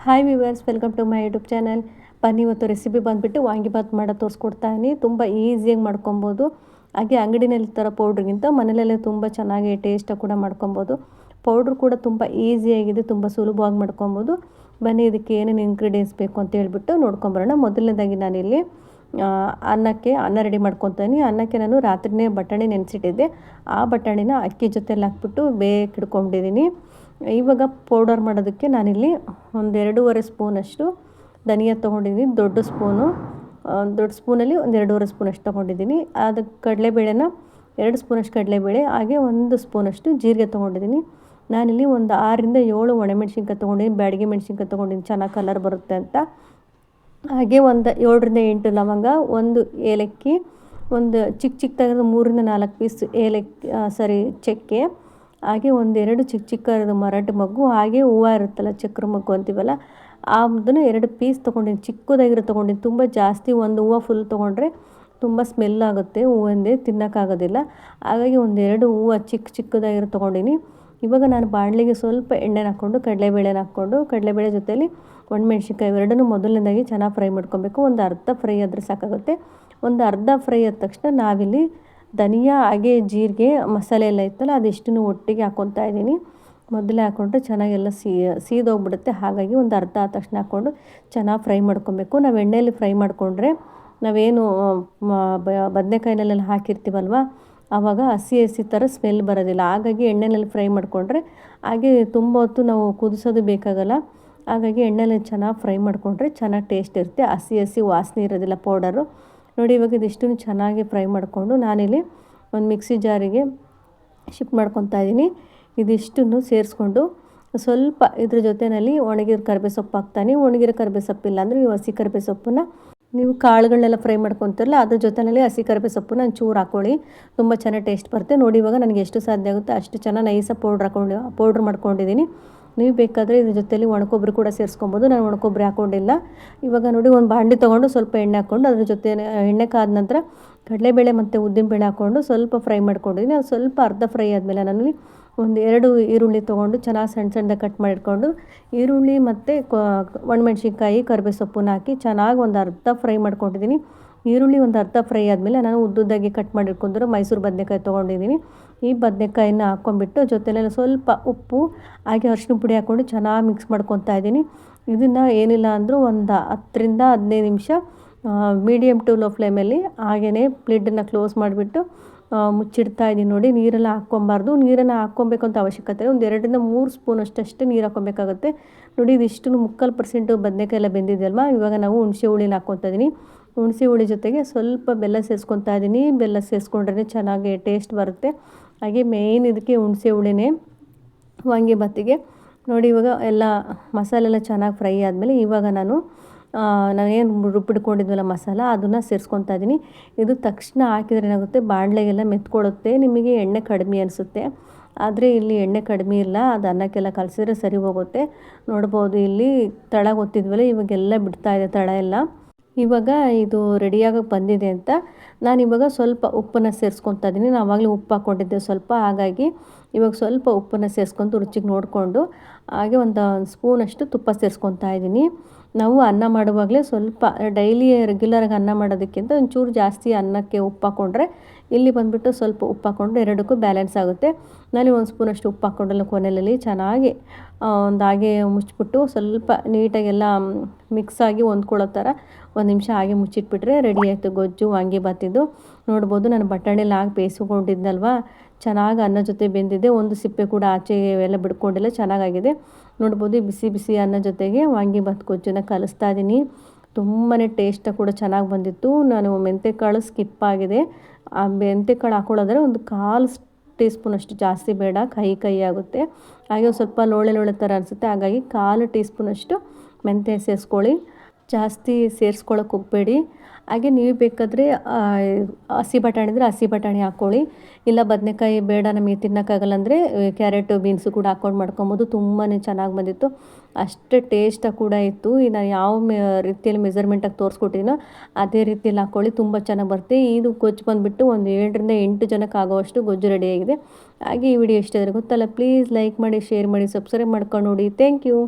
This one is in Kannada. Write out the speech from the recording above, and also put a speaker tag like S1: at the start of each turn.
S1: Hi viewers, welcome to my YouTube channel. ಬನ್ನಿ, ಇವತ್ತು ರೆಸಿಪಿ ಬಂದುಬಿಟ್ಟು ವಾಂಗಿಬಾತ್ ಮಾಡೋದು ತೋರಿಸ್ಕೊಡ್ತಾ ಇದೀನಿ. ತುಂಬ ಈಸಿಯಾಗಿ ಮಾಡ್ಕೊಬೋದು. ಹಾಗೆ ಅಂಗಡಿನಲ್ಲಿ ಥರ ಪೌಡ್ರಿಗಿಂತ ಮನೆಯಲ್ಲೇ ತುಂಬ ಚೆನ್ನಾಗಿ ಟೇಸ್ಟಾಗಿ ಕೂಡ ಮಾಡ್ಕೊಬೋದು. ಪೌಡ್ರ್ ಕೂಡ ತುಂಬ ಈಸಿಯಾಗಿದೆ, ತುಂಬ ಸುಲಭವಾಗಿ ಮಾಡ್ಕೊಬೋದು. ಬನ್ನಿ, ಇದಕ್ಕೆ ಏನೇನು ಇಂಗ್ರೀಡಿಯೆಂಟ್ಸ್ ಬೇಕು ಅಂತ ಹೇಳ್ಬಿಟ್ಟು ನೋಡ್ಕೊಂಬರೋಣ. ಮೊದಲನೇದಾಗಿ ನಾನಿಲ್ಲಿ ಅನ್ನ ರೆಡಿ ಮಾಡ್ಕೊತೀನಿ. ಅನ್ನಕ್ಕೆ ನಾನು ರಾತ್ರಿನೇ ಬಟಾಣಿ ನೆನೆಸಿಟ್ಟಿದ್ದೆ. ಆ ಬಟಾಣಿನ ಅಕ್ಕಿ ಜೊತೆಲಿ ಹಾಕ್ಬಿಟ್ಟು ಬೇಕಿಡ್ಕೊಂಡಿದ್ದೀನಿ. ಇವಾಗ ಪೌಡರ್ ಮಾಡೋದಕ್ಕೆ ನಾನಿಲ್ಲಿ ಒಂದು 2.5 ಸ್ಪೂನಷ್ಟು ಧನಿಯಾ ತೊಗೊಂಡಿದ್ದೀನಿ. ದೊಡ್ಡ ಸ್ಪೂನಲ್ಲಿ ಒಂದು 2.5 ಸ್ಪೂನಷ್ಟು ತೊಗೊಂಡಿದ್ದೀನಿ. ಅದಕ್ಕೆ ಕಡಲೆಬೇಳೆನ 2 ಸ್ಪೂನಷ್ಟು ಕಡಲೆಬೇಳೆ, ಹಾಗೆ 1 ಸ್ಪೂನಷ್ಟು ಜೀರಿಗೆ ತೊಗೊಂಡಿದ್ದೀನಿ. ನಾನಿಲ್ಲಿ ಒಂದು 6ರಿಂದ 7 ಒಣಮೆಣ್ಸಿನ್ಕಾಯಿ ತೊಗೊಂಡಿದ್ದೀನಿ. ಬ್ಯಾಡಗಿ ಮೆಣಸಿನ್ಕಾಯಿ ತೊಗೊಂಡಿದ್ದೀನಿ, ಚೆನ್ನಾಗಿ ಕಲರ್ ಬರುತ್ತೆ ಅಂತ. ಹಾಗೆ ಒಂದು 7ರಿಂದ 8 ಲವಂಗ, 1 ಏಲಕ್ಕಿ, ಒಂದು ಚಿಕ್ಕದಾಗಿರೋ 3ರಿಂದ 4 ಪೀಸ್ ಚಕ್ಕೆ, ಹಾಗೆ 1-2 ಚಿಕ್ಕ ಮರಾಠಿ ಮಗ್ಗು, ಹಾಗೆ ಹೂವು ಇರುತ್ತಲ್ಲ, ಚಕ್ರ ಮಗ್ಗು ಅಂತೀವಲ್ಲ, ಅದನ್ನು 2 ಪೀಸ್ ತೊಗೊಂಡಿನಿ. ಚಿಕ್ಕದಾಗಿರೋ ತೊಗೊಂಡಿನಿ. ತುಂಬ ಜಾಸ್ತಿ ಒಂದು ಹೂವು ಫುಲ್ ತೊಗೊಂಡ್ರೆ ತುಂಬ ಸ್ಮೆಲ್ ಆಗುತ್ತೆ, ಹೂವಂದೇ ತಿನ್ನೋಕ್ಕಾಗೋದಿಲ್ಲ. ಹಾಗಾಗಿ 1-2 ಹೂವು ಚಿಕ್ಕದಾಗಿರೋ ತೊಗೊಂಡಿನಿ. ಇವಾಗ ನಾನು ಬಾಣಲಿಗೆ ಸ್ವಲ್ಪ ಎಣ್ಣೆನ ಹಾಕ್ಕೊಂಡು ಕಡಲೆಬೇಳೆ ಜೊತೆಲಿ ಒಣಮೆಣ್ಸಿನ್ಕಾಯಿ ಎರಡನ್ನೂ ಮೊದಲನೇದಾಗಿ ಚೆನ್ನಾಗಿ ಫ್ರೈ ಮಾಡ್ಕೊಬೇಕು. ಒಂದು ಅರ್ಧ ಫ್ರೈ ಆದರೆ ಸಾಕಾಗುತ್ತೆ. ಒಂದು ಅರ್ಧ ಫ್ರೈ ಆದ ತಕ್ಷಣ ನಾವಿಲ್ಲಿ ಧನಿಯಾ ಹಾಗೆ ಜೀರಿಗೆ ಮಸಾಲೆ ಎಲ್ಲ ಇತ್ತಲ್ಲ, ಅದೆಷ್ಟನ್ನು ಒಟ್ಟಿಗೆ ಹಾಕ್ಕೊತಾ ಇದ್ದೀನಿ. ಮೊದಲೇ ಹಾಕ್ಕೊಂಡ್ರೆ ಚೆನ್ನಾಗೆಲ್ಲ ಸೀದೋಗ್ಬಿಡುತ್ತೆ. ಹಾಗಾಗಿ ಒಂದು ಅರ್ಧ ಆದ ತಕ್ಷಣ ಹಾಕ್ಕೊಂಡು ಚೆನ್ನಾಗಿ ಫ್ರೈ ಮಾಡ್ಕೊಬೇಕು. ನಾವು ಎಣ್ಣೆಯಲ್ಲಿ ಫ್ರೈ ಮಾಡಿಕೊಂಡ್ರೆ ನಾವೇನು ಬದನೆಕಾಯಿನೆಲ್ಲ ಹಾಕಿರ್ತೀವಲ್ವ, ಆವಾಗ ಹಸಿ ಥರ ಸ್ಮೆಲ್ ಬರೋದಿಲ್ಲ. ಹಾಗಾಗಿ ಎಣ್ಣೆಯಲ್ಲಿ ಫ್ರೈ ಮಾಡಿಕೊಂಡ್ರೆ, ಹಾಗೆ ತುಂಬ ಹೊತ್ತು ನಾವು ಕುದಿಸೋದು ಬೇಕಾಗಲ್ಲ. ಹಾಗಾಗಿ ಎಣ್ಣೆಯಲ್ಲಿ ಚೆನ್ನಾಗಿ ಫ್ರೈ ಮಾಡಿಕೊಂಡ್ರೆ ಚೆನ್ನಾಗಿ ಟೇಸ್ಟ್ ಇರುತ್ತೆ, ಹಸಿ ವಾಸನೆ ಇರೋದಿಲ್ಲ ಪೌಡರು. ನೋಡಿ, ಇವಾಗ ಇದಿಷ್ಟನ್ನು ಚೆನ್ನಾಗಿ ಫ್ರೈ ಮಾಡಿಕೊಂಡು ನಾನಿಲ್ಲಿ ಒಂದು ಮಿಕ್ಸಿ ಜಾರಿಗೆ ಶಿಫ್ಟ್ ಮಾಡ್ಕೊತಾ ಇದ್ದೀನಿ. ಇದಿಷ್ಟನ್ನು ಸೇರಿಸ್ಕೊಂಡು ಸ್ವಲ್ಪ ಇದ್ರ ಜೊತೆಯಲ್ಲಿ ಒಣಗಿರೋ ಕರಿಬೇವು ಸೊಪ್ಪು ಹಾಕ್ತಾನೆ. ಒಣಗಿರೋ ಕರಿಬೇವು ಸೊಪ್ಪಿಲ್ಲ ಅಂದರೆ ನೀವು ಹಸಿ ಕರಿಬೇವು ಸೊಪ್ಪನ್ನ, ನೀವು ಕಾಳುಗಳನ್ನೆಲ್ಲ ಫ್ರೈ ಮಾಡ್ಕೊತಾರಲ್ಲ ಅದ್ರ ಜೊತೆಯಲ್ಲಿ ಹಸಿ ಕರಿಬೇವು ಸೊಪ್ಪನ್ನ ಚೂರು ಹಾಕ್ಕೊಳ್ಳಿ, ತುಂಬ ಚೆನ್ನಾಗಿ ಟೇಸ್ಟ್ ಬರುತ್ತೆ. ನೋಡಿ, ಇವಾಗ ನನಗೆ ಎಷ್ಟು ಸಾಧ್ಯ ಆಗುತ್ತೆ ಅಷ್ಟು ಚೆನ್ನಾಗಿ ನೈಸಾಗಿ ಪೌಡ್ರ್ ಮಾಡ್ಕೊಂಡಿದ್ದೀನಿ. ನೀವು ಬೇಕಾದರೆ ಇದ್ರ ಜೊತೆಲಿ ಒಣಕೊಬ್ಬರಿ ಕೂಡ ಸೇರಿಸ್ಕೊಬೋದು. ನಾನು ಒಣಕೊಬ್ಬರಿ ಹಾಕ್ಕೊಂಡಿಲ್ಲ. ಇವಾಗ ನೋಡಿ, ಒಂದು ಬಾಣಲಿ ತೊಗೊಂಡು ಸ್ವಲ್ಪ ಎಣ್ಣೆ ಹಾಕ್ಕೊಂಡು ಅದ್ರ ಜೊತೆ ಎಣ್ಣೆ ಕಾದ ನಂತರ ಕಡಲೆಬೇಳೆ ಮತ್ತು ಉದ್ದಿನಬೇಳೆ ಹಾಕ್ಕೊಂಡು ಸ್ವಲ್ಪ ಫ್ರೈ ಮಾಡ್ಕೊಂಡಿದ್ದೀನಿ. ಅದು ಸ್ವಲ್ಪ ಅರ್ಧ ಫ್ರೈ ಆದಮೇಲೆ ನಾನು 1-2 ಈರುಳ್ಳಿ ತೊಗೊಂಡು ಚೆನ್ನಾಗಿ ಸಣ್ಣದಾಗಿ ಕಟ್ ಮಾಡಿಟ್ಕೊಂಡು, ಈರುಳ್ಳಿ ಮತ್ತು ಒಣಮೆಣ್ಸಿನ್ಕಾಯಿ ಕರಿಬೇವು ಸೊಪ್ಪನ್ನ ಹಾಕಿ ಚೆನ್ನಾಗಿ ಒಂದು ಅರ್ಧ ಫ್ರೈ ಮಾಡ್ಕೊಂಡಿದ್ದೀನಿ. ಈರುಳ್ಳಿ ಒಂದು ಅರ್ಧ ಫ್ರೈ ಆದಮೇಲೆ ನಾನು ಉದ್ದುದ್ದಾಗಿ ಕಟ್ ಮಾಡಿಟ್ಕೊಂಡಿರೋ ಮೈಸೂರು ಬದನೆಕಾಯಿ ತೊಗೊಂಡಿದ್ದೀನಿ. ಈ ಬದನೆಕಾಯಿನ ಹಾಕ್ಕೊಂಡ್ಬಿಟ್ಟು ಜೊತೆಲೆಲ್ಲ ಸ್ವಲ್ಪ ಉಪ್ಪು ಹಾಗೆ ಅರಿಶಿನ ಪುಡಿ ಹಾಕ್ಕೊಂಡು ಚೆನ್ನಾಗಿ ಮಿಕ್ಸ್ ಮಾಡ್ಕೊತಾ ಇದ್ದೀನಿ. ಇದನ್ನು ಏನಿಲ್ಲ ಅಂದರೂ ಒಂದು 10ರಿಂದ 15 ನಿಮಿಷ ಮೀಡಿಯಮ್ ಟು ಲೋ ಫ್ಲೇಮಲ್ಲಿ ಹಾಗೆಯೇ ಲಿಡ್ಡನ್ನು ಕ್ಲೋಸ್ ಮಾಡಿಬಿಟ್ಟು ಮುಚ್ಚಿಡ್ತಾ ಇದ್ದೀನಿ. ನೋಡಿ, ನೀರೆಲ್ಲ ಹಾಕ್ಕೊಬಾರ್ದು. ನೀರನ್ನು ಹಾಕ್ಕೊಬೇಕು ಅಂತ ಅವಶ್ಯಕತೆ ಒಂದು 2ರಿಂದ 3 ಸ್ಪೂನಷ್ಟೇ ನೀರು ಹಾಕ್ಕೊಬೇಕಾಗುತ್ತೆ. ನೋಡಿ, ಇದಿಷ್ಟು 3/4% ಬದನೆಕಾಯಿ ಎಲ್ಲ ಬೆಂದಿದೆಯಲ್ವ. ಇವಾಗ ನಾವು ಹುಣಸೆ ಹುಳಿನ ಹಾಕ್ಕೊತಾ ಇದ್ದೀನಿ. ಹುಣಸೆ ಹುಳಿ ಜೊತೆಗೆ ಸ್ವಲ್ಪ ಬೆಲ್ಲ ಸೇರಿಸ್ಕೊತಾ ಇದ್ದೀನಿ. ಬೆಲ್ಲ ಸೇರಿಸ್ಕೊಂಡ್ರೆ ಚೆನ್ನಾಗಿ ಟೇಸ್ಟ್ ಬರುತ್ತೆ. ಹಾಗೆ ಮೇಯ್ನ್ ಇದಕ್ಕೆ ಹುಣಸೆ ಹುಳಿನೇ ವಾಂಗಿಬಾತಿಗೆ. ನೋಡಿ, ಇವಾಗ ಎಲ್ಲ ಮಸಾಲೆ ಎಲ್ಲ ಚೆನ್ನಾಗಿ ಫ್ರೈ ಆದಮೇಲೆ ಇವಾಗ ನಾವೇನು ರುಬ್ಬಿಡ್ಕೊಂಡಿದ್ವಲ್ಲ ಮಸಾಲ, ಅದನ್ನು ಸೇರಿಸ್ಕೊತಾ ಇದ್ದೀನಿ. ಇದು ತಕ್ಷಣ ಹಾಕಿದರೆ ಏನಾಗುತ್ತೆ, ಬಾಣಲೆಗೆಲ್ಲ ಮೆತ್ಕೊಳ್ಳುತ್ತೆ, ನಿಮಗೆ ಎಣ್ಣೆ ಕಡಿಮೆ ಅನಿಸುತ್ತೆ. ಆದರೆ ಇಲ್ಲಿ ಎಣ್ಣೆ ಕಡಿಮೆ ಇಲ್ಲ, ಅದು ಅನ್ನಕ್ಕೆಲ್ಲ ಕಲಸಿದ್ರೆ ಸರಿ ಹೋಗುತ್ತೆ. ನೋಡ್ಬೋದು, ಇಲ್ಲಿ ತಳ ಗೊತ್ತಿದ್ವಲ್ಲ, ಇವಾಗೆಲ್ಲ ಬಿಡ್ತಾ ಇದೆ ತಳ ಎಲ್ಲ. ಇವಾಗ ಇದು ರೆಡಿಯಾಗೋಕ್ಕೆ ಬಂದಿದೆ ಅಂತ ನಾನಿವಾಗ ಸ್ವಲ್ಪ ಉಪ್ಪನ್ನು ಸೇರಿಸ್ಕೊತಾ ಇದ್ದೀನಿ. ನಾನು ಆವಾಗಲೇ ಉಪ್ಪು ಹಾಕ್ಕೊಂಡಿದ್ದೆ ಸ್ವಲ್ಪ, ಹಾಗಾಗಿ ಇವಾಗ ಸ್ವಲ್ಪ ಉಪ್ಪನ್ನು ಸೇರಿಸ್ಕೊಂಡು ರುಚಿಗೆ ನೋಡಿಕೊಂಡು ಹಾಗೆ ಒಂದು ಸ್ಪೂನಷ್ಟು ತುಪ್ಪ ಸೇರಿಸ್ಕೊತಾ ಇದ್ದೀನಿ. ನಾವು ಅನ್ನ ಮಾಡುವಾಗಲೇ ಸ್ವಲ್ಪ ಡೈಲಿ ರೆಗ್ಯುಲರಾಗಿ ಅನ್ನ ಮಾಡೋದಕ್ಕಿಂತ ಒಂಚೂರು ಜಾಸ್ತಿ ಅನ್ನಕ್ಕೆ ಉಪ್ಪು ಹಾಕ್ಕೊಂಡ್ರೆ, ಇಲ್ಲಿ ಬಂದುಬಿಟ್ಟು ಸ್ವಲ್ಪ ಉಪ್ಪು ಹಾಕ್ಕೊಂಡ್ರೆ ಎರಡಕ್ಕೂ ಬ್ಯಾಲೆನ್ಸ್ ಆಗುತ್ತೆ. ನಾನು 1 ಸ್ಪೂನಷ್ಟು ಉಪ್ಪು ಹಾಕ್ಕೊಂಡಲ್ಲ ಕೊನೆಯಲ್ಲಿ ಚೆನ್ನಾಗಿ ಹಾಗೆ ಮುಚ್ಚಿಬಿಟ್ಟು ಸ್ವಲ್ಪ ನೀಟಾಗೆಲ್ಲ ಮಿಕ್ಸಾಗಿ ಹೊಂದ್ಕೊಳ್ಳೋ ಥರ 1 ನಿಮಿಷ ಹಾಗೆ ಮುಚ್ಚಿಟ್ಬಿಟ್ರೆ ರೆಡಿ ಆಯಿತು ಗೊಜ್ಜು ವಾಂಗಿಬಾತಿದ್ದು. ನೋಡ್ಬೋದು, ನಾನು ಬಟಾಣಿಯಲ್ಲಿ ಹಾಕಿ ಬೇಯಿಸ್ಕೊಂಡಿದ್ನಲ್ವ, ಚೆನ್ನಾಗಿ ಅನ್ನ ಜೊತೆ ಬೆಂದಿದೆ. ಒಂದು ಸಿಪ್ಪೆ ಕೂಡ ಆಚೆ ಎಲ್ಲ ಬಿಡ್ಕೊಂಡಿಲ್ಲ, ಚೆನ್ನಾಗಾಗಿದೆ. ನೋಡ್ಬೋದು, ಬಿಸಿ ಅನ್ನ ಜೊತೆಗೆ ವಾಂಗಿಬಾತ್ ಗೊಜ್ಜನ್ನು ಕಲಿಸ್ತಾ ಇದ್ದೀನಿ. ತುಂಬಾ ಟೇಸ್ಟಾಗಿ ಕೂಡ ಚೆನ್ನಾಗಿ ಬಂದಿತ್ತು. ನಾನು ಮೆಂತ್ಯಕಾಳು ಸ್ಕಿಪ್ ಆಗಿದೆ. ಆ ಮೆಂತ್ಯಕಾಳು ಹಾಕ್ಕೊಳ್ಳೋದ್ರೆ ಒಂದು 1/4 ಟೀ ಸ್ಪೂನಷ್ಟು, ಜಾಸ್ತಿ ಬೇಡ, ಕಹಿ ಆಗುತ್ತೆ. ಹಾಗೆ ಸ್ವಲ್ಪ ಲೋಳೆ ಥರ ಅನಿಸುತ್ತೆ. ಹಾಗಾಗಿ 1/4 ಟೀ ಸ್ಪೂನಷ್ಟು ಮೆಂತ್ಯ ಸೇರಿಸ್ಕೊಳ್ಳಿ, ಜಾಸ್ತಿ ಸೇರಿಸ್ಕೊಳ್ಳೋಕೆ ಹೋಗಬೇಡಿ. ಹಾಗೆ ನೀವು ಬೇಕಾದರೆ ಹಸಿ ಬಟಾಣಿ ಇದ್ದರೆ ಹಸಿ ಬಟಾಣಿ ಹಾಕ್ಕೊಳ್ಳಿ. ಇಲ್ಲ ಬದನೆಕಾಯಿ ಬೇಡ ನಮಗೆ ತಿನ್ನೋಕ್ಕಾಗಲ್ಲ ಅಂದರೆ ಕ್ಯಾರೆಟು ಬೀನ್ಸು ಕೂಡ ಹಾಕ್ಕೊಂಡು ಮಾಡ್ಕೊಬೋದು. ತುಂಬಾ ಚೆನ್ನಾಗಿ ಬಂದಿತ್ತು, ಅಷ್ಟೇ ಟೇಸ್ಟಾಗಿ ಕೂಡ ಇತ್ತು. ನಾನು ಯಾವ ರೀತಿಯಲ್ಲಿ ಮೆಜರ್ಮೆಂಟಾಗಿ ತೋರಿಸ್ಕೊಟ್ಟಿದ್ದೀನೋ ಅದೇ ರೀತಿಯಲ್ಲಿ ಹಾಕ್ಕೊಳ್ಳಿ, ತುಂಬ ಚೆನ್ನಾಗಿ ಬರುತ್ತೆ. ಇದು ಗೊಜ್ಜು ಬಂದುಬಿಟ್ಟು ಒಂದು 7ರಿಂದ 8 ಜನಕ್ಕೆ ಆಗೋವಷ್ಟು ಗೊಜ್ಜು ರೆಡಿಯಾಗಿದೆ. ಹಾಗೆ ಈ ವಿಡಿಯೋ ಇಷ್ಟ ಆದರೆ ಗೊತ್ತಲ್ಲ, ಪ್ಲೀಸ್ ಲೈಕ್ ಮಾಡಿ, ಶೇರ್ ಮಾಡಿ, ಸಬ್ಸ್ಕ್ರೈಬ್ ಮಾಡ್ಕೊಂಡು ನೋಡಿ. Thank you.